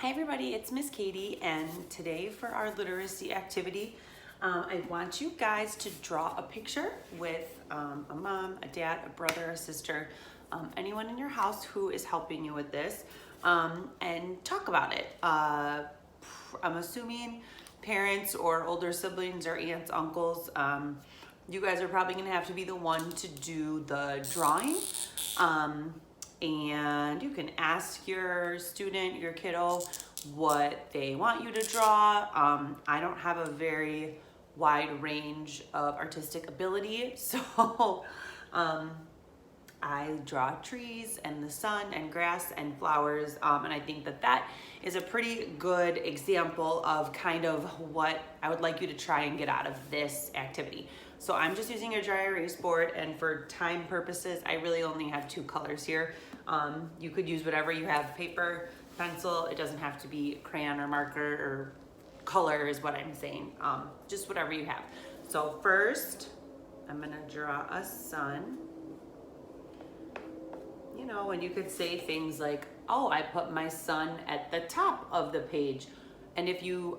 Hi everybody, it's Miss Katie, and today for our literacy activity, I want you guys to draw a picture with a mom, a dad, a brother, a sister, anyone in your house who is helping you with this, and talk about it. I'm assuming parents or older siblings or aunts, uncles, you guys are probably gonna have to be the one to do the drawing. And you can ask your student, your kiddo, what they want you to draw. I don't have a very wide range of artistic ability, so I draw trees and the sun and grass and flowers, and I think that that is a pretty good example of kind of what I would like you to try and get out of this activity. So I'm just using a dry erase board, and for time purposes, I really only have two colors here. You could use whatever you have, paper, pencil. It doesn't have to be crayon or marker or color is what I'm saying. Just whatever you have. So first, I'm gonna draw a sun. You know, and you could say things like, oh, I put my sun at the top of the page. And if you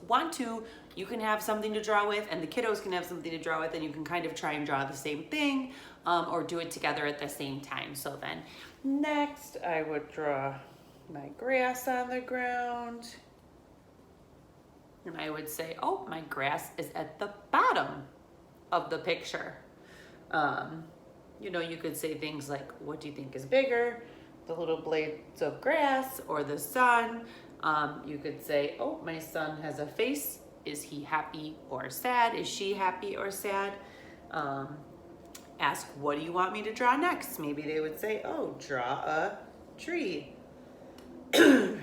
want to, you can have something to draw with, and the kiddos can have something to draw with, and you can kind of try and draw the same thing, or do it together at the same time. So then next I would draw my grass on the ground. And I would say, oh, my grass is at the bottom of the picture. You know, you could say things like, what do you think is bigger, the little blades of grass or the sun? You could say, oh, my son has a face. Is he happy or sad? Is she happy or sad? Ask, what do you want me to draw next? Maybe they would say, oh, draw a tree. And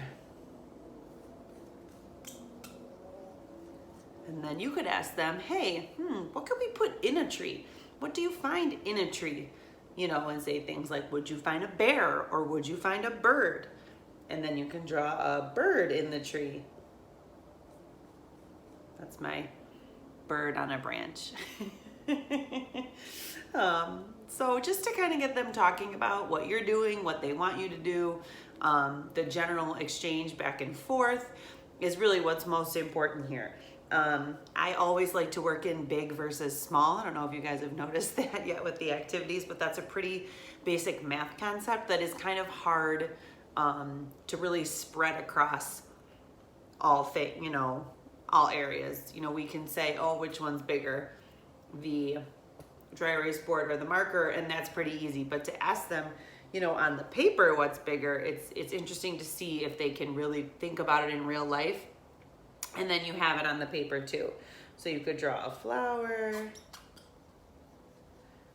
then you could ask them, hey, what could we put in a tree? What do you find in a tree? You know, and say things like, would you find a bear or would you find a bird? And then you can draw a bird in the tree. That's my bird on a branch. So just to kind of get them talking about what you're doing, what they want you to do, the general exchange back and forth is really what's most important here. I always like to work in big versus small. I don't know if you guys have noticed that yet with the activities, but that's a pretty basic math concept that is kind of hard to really spread across all all areas. You know, we can say, oh, which one's bigger, the dry erase board or the marker, and that's pretty easy. But to ask them, you know, on the paper what's bigger, it's interesting to see if they can really think about it in real life. And then you have it on the paper too. So you could draw a flower.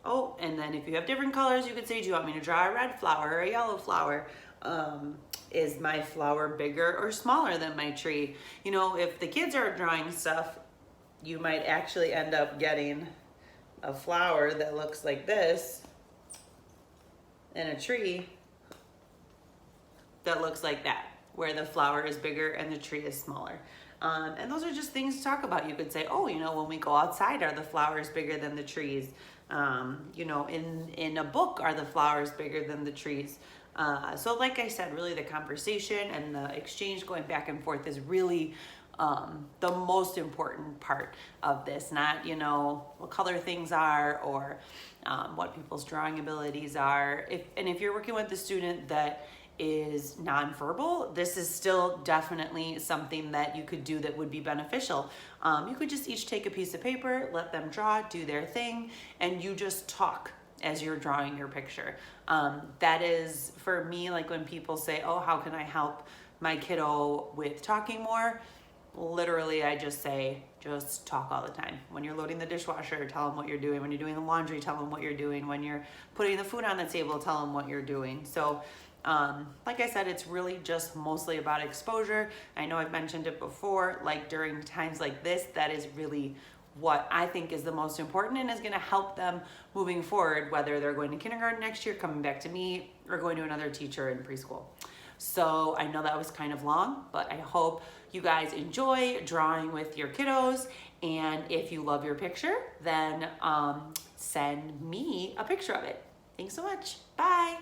Oh, and then if you have different colors, you could say, do you want me to draw a red flower or a yellow flower? Is my flower bigger or smaller than my tree? You know, if the kids are drawing stuff, you might actually end up getting a flower that looks like this and a tree that looks like that, where the flower is bigger and the tree is smaller. And those are just things to talk about. You could say, oh, you know, when we go outside, are the flowers bigger than the trees? You know, in a book, are the flowers bigger than the trees? So like I said, really the conversation and the exchange going back and forth is really the most important part of this, not, you know, what color things are or what people's drawing abilities are. If you're working with a student that is nonverbal, this is still definitely something that you could do that would be beneficial. You could just each take a piece of paper, let them draw, do their thing, and you just talk as you're drawing your picture. That is, for me, like when people say, oh, how can I help my kiddo with talking more? Literally, I just say, just talk all the time. When you're loading the dishwasher, tell them what you're doing. When you're doing the laundry, tell them what you're doing. When you're putting the food on the table, tell them what you're doing. So like I said, it's really just mostly about exposure. I know I've mentioned it before, like during times like this, that is really what I think is the most important and is going to help them moving forward, whether they're going to kindergarten next year, coming back to me, or going to another teacher in preschool. So I know that was kind of long, but I hope you guys enjoy drawing with your kiddos. And if you love your picture, then send me a picture of it. Thanks so much. Bye.